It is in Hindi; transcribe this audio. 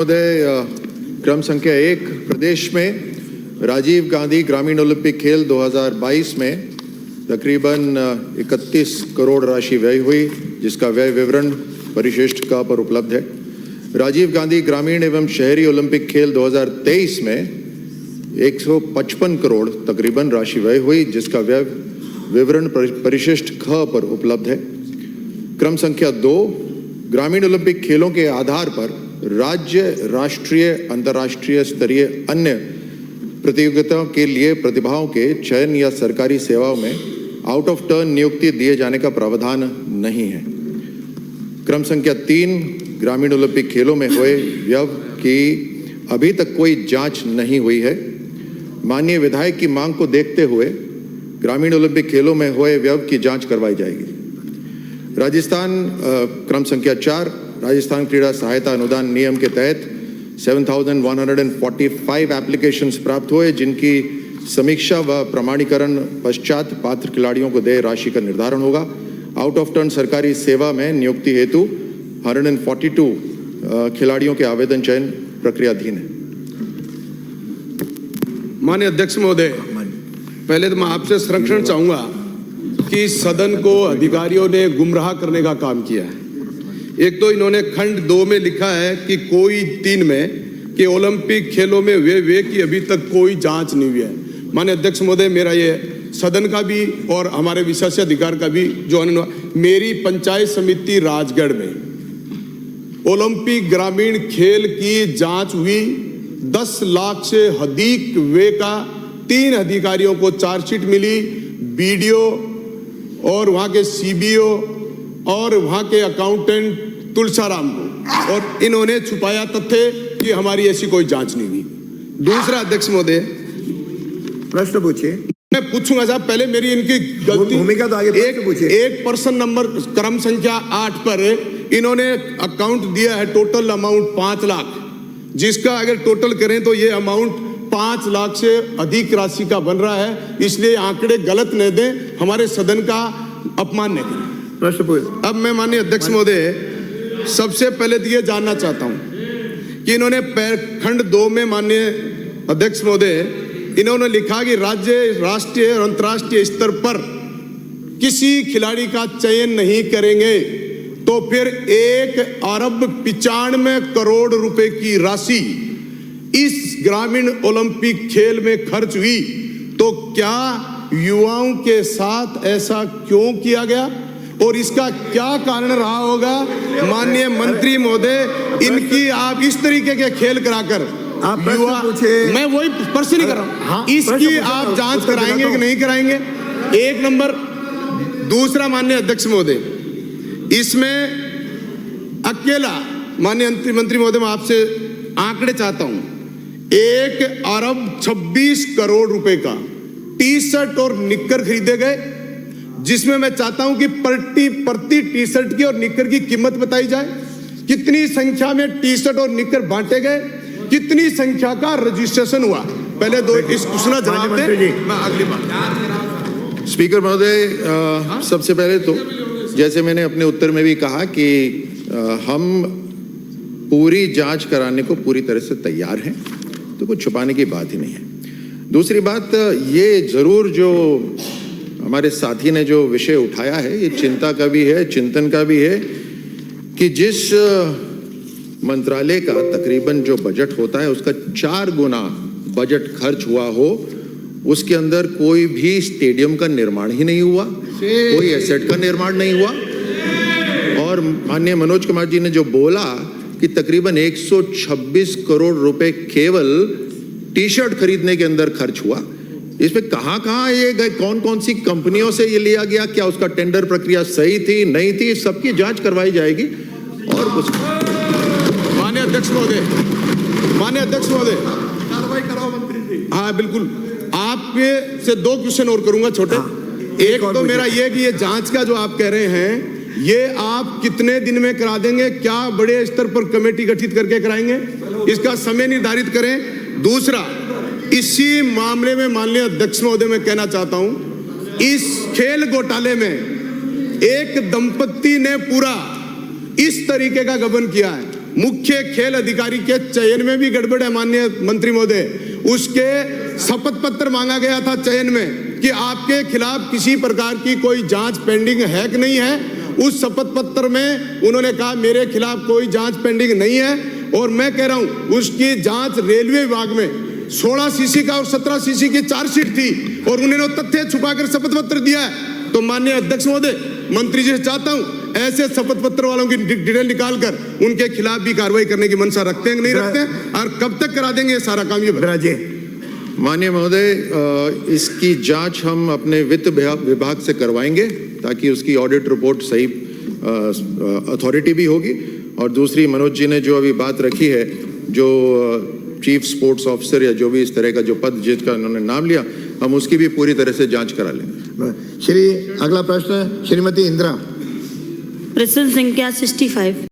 महोदय, क्रम संख्या 1 प्रदेश में राजीव गांधी ग्रामीण ओलंपिक खेल 2022 में तकरीबन 31 करोड़ राशि व्यय हुई, जिसका व्यय विवरण परिशिष्ट क पर उपलब्ध है। राजीव गांधी ग्रामीण एवं शहरी ओलंपिक खेल 2023 में 155 करोड़ तकरीबन राशि व्यय हुई, जिसका व्यय विवरण परिशिष्ट ख पर उपलब्ध है। क्रम संख्या 2 ग्रामीण ओलंपिक खेलों के आधार पर राज्य, राष्ट्रीय, अंतर्राष्ट्रीय स्तरीय अन्य प्रतियोगिताओं के लिए प्रतिभाओं के चयन या सरकारी सेवाओं में आउट ऑफ टर्न नियुक्ति दिए जाने का प्रावधान नहीं है। क्रम संख्या 3 ग्रामीण ओलंपिक खेलों में हुए व्यय की अभी तक कोई जांच नहीं हुई है। माननीय विधायक की मांग को देखते हुए ग्रामीण ओलंपिक खेलों में हुए व्यय की जांच करवाई जाएगी। क्रम संख्या 4 राजस्थान क्रीड़ा सहायता अनुदान नियम के तहत 7,145 एप्लीकेशंस प्राप्त हुए, जिनकी समीक्षा व प्रमाणीकरण पश्चात पात्र खिलाड़ियों को देय राशि का निर्धारण होगा। आउट ऑफ टर्न सरकारी सेवा में नियुक्ति हेतु 142 खिलाड़ियों के आवेदन चयन प्रक्रियाधीन है। माननीय अध्यक्ष महोदय, पहले तो मैं आपसे संरक्षण चाहूंगा कि सदन को अधिकारियों ने गुमराह करने का काम किया है। एक तो इन्होंने खंड 2 में लिखा है कि कोई 3 में कि ओलंपिक खेलों में वे की अभी तक कोई जांच नहीं हुई है। माननीय अध्यक्ष महोदय, मेरा ये सदन का भी और हमारे विशेष अधिकार का भी जो मेरी पंचायत समिति राजगढ़ में ओलंपिक ग्रामीण खेल की जांच हुई। 10 लाख से अधिक वे का 3 अधिकारियों को चार्जशीट मिली, बीडीओ और वहां के सीबीओ और वहां के अकाउंटेंट तुलसाराम को, और इन्होंने छुपाया तथ्य कि हमारी ऐसी कोई जांच नहीं हुई। दूसरा अध्यक्ष महोदय, प्रश्न पूछिए। मैं पूछूंगा साहब, पहले मेरी इनकी गलती भूमिका तो आगे पूछिए। एक पर्सन नंबर क्रम संख्या 8 पर इन्होंने अकाउंट दिया है टोटल अमाउंट 5 लाख, जिसका अगर टोटल करें तो ये अमाउंट 5 लाख से अधिक राशि का बन रहा है। इसलिए आंकड़े गलत न दें, हमारे सदन का अपमान न करें। प्रश्न पूछिए। अब मैं माननीय अध्यक्ष महोदय सबसे पहले तो ये जानना चाहता हूं कि इन्होंने खंड 2 में माननीय अध्यक्ष महोदय इन्होंने लिखा कि राज्य, राष्ट्रीय और अंतर्राष्ट्रीय स्तर पर किसी खिलाड़ी का चयन नहीं करेंगे, तो फिर 1,95 करोड़ रुपए की राशि इस ग्रामीण ओलंपिक खेल में खर्च हुई, तो क्या युवाओं के साथ ऐसा क्यों किया गया और इसका क्या कारण रहा होगा? माननीय मंत्री महोदय, इनकी आप इस तरीके के खेल कराकर युवा, मैं वही प्रश्न नहीं कर रहा हूं, हाँ, इसकी आप जांच कराएंगे कि नहीं कराएंगे? एक नंबर। दूसरा माननीय अध्यक्ष महोदय, इसमें अकेला माननीय मंत्री महोदय, मैं आपसे आंकड़े चाहता हूं। 1,26 करोड़ रुपए का टी शर्ट और निक्कर खरीदे गए, जिसमें मैं चाहता हूं कि प्रति टी शर्ट की और निक्कर की कीमत बताई जाए। कितनी संख्या में टी शर्ट और निक्कर बांटे गए, कितनी संख्या का रजिस्ट्रेशन हुआ? पहले दो इस प्रश्न का जवाब दें, मैं अगली बात। स्पीकर महोदय, सबसे पहले तो जैसे मैंने अपने उत्तर में भी कहा कि हम पूरी जांच कराने को पूरी तरह से तैयार हैं, तो कुछ छुपाने की बात ही नहीं है। दूसरी बात, ये जरूर जो हमारे साथी ने जो विषय उठाया है, ये चिंता का भी है, चिंतन का भी है कि जिस मंत्रालय का तकरीबन जो बजट होता है उसका 4 गुना बजट खर्च हुआ हो, उसके अंदर कोई भी स्टेडियम का निर्माण ही नहीं हुआ, कोई एसेट का निर्माण नहीं हुआ। और माननीय मनोज कुमार जी ने जो बोला कि तकरीबन 126 करोड़ रुपए केवल टी शर्ट खरीदने के अंदर खर्च हुआ, इसमें कहां ये गए, कौन कौन सी कंपनियों से ये लिया गया, क्या उसका टेंडर प्रक्रिया सही थी नहीं थी, सबकी जांच करवाई जाएगी। और कुछ माननीय अध्यक्ष महोदय, कार्रवाई कराओ मंत्री जी। हाँ बिल्कुल, आपके से 2 क्वेश्चन और करूंगा छोटे। एक तो मेरा ये कि ये जांच का जो आप कह रहे हैं, ये आप कितने दिन में करा देंगे? क्या बड़े स्तर पर कमेटी गठित करके कराएंगे? इसका समय निर्धारित करें। दूसरा, इसी मामले में माननीय अध्यक्ष महोदय मैं कहना चाहता हूं, इस खेल घोटाले में एक दंपत्ति ने पूरा इस तरीके का गबन किया है मुख्य खेल अधिकारी के चयन में भी गड़बड़ है माननीय मंत्री महोदय। उसके शपथ पत्र मांगा गया था चयन में कि आपके खिलाफ किसी प्रकार की कोई जांच पेंडिंग है कि नहीं है। उस शपथ पत्र में उन्होंने कहा मेरे खिलाफ कोई जांच पेंडिंग नहीं है। और मैं कह रहा हूं उसकी जांच रेलवे विभाग में 16 सीसी का और 17 सीसी की चार्जशीट थी और उन्होंने तथ्य छुपाकर शपथ पत्र दिया है। तो माननीय अध्यक्ष महोदय, मंत्री जी से चाहता हूं ऐसे शपथ पत्र वालों की डिटेल निकालकर उनके खिलाफ भी कार्रवाई करने की मंशा रखते हैं कि नहीं रखते हैं, और कब तक करा देंगे ये सारा काम, ये राजे माननीय महोदय, इसकी जांच हम अपने वित्त विभाग से करवाएंगे ताकि उसकी ऑडिट रिपोर्ट सही अथॉरिटी भी होगी। और दूसरी, मनोज जी ने जो अभी बात रखी है, जो चीफ स्पोर्ट्स ऑफिसर या जो भी इस तरह का जो पद जिसका उन्होंने नाम लिया, हम उसकी भी पूरी तरह से जांच करा लेंगे। श्री अगला प्रश्न श्रीमती इंदिरा। प्रश्न संख्या 65।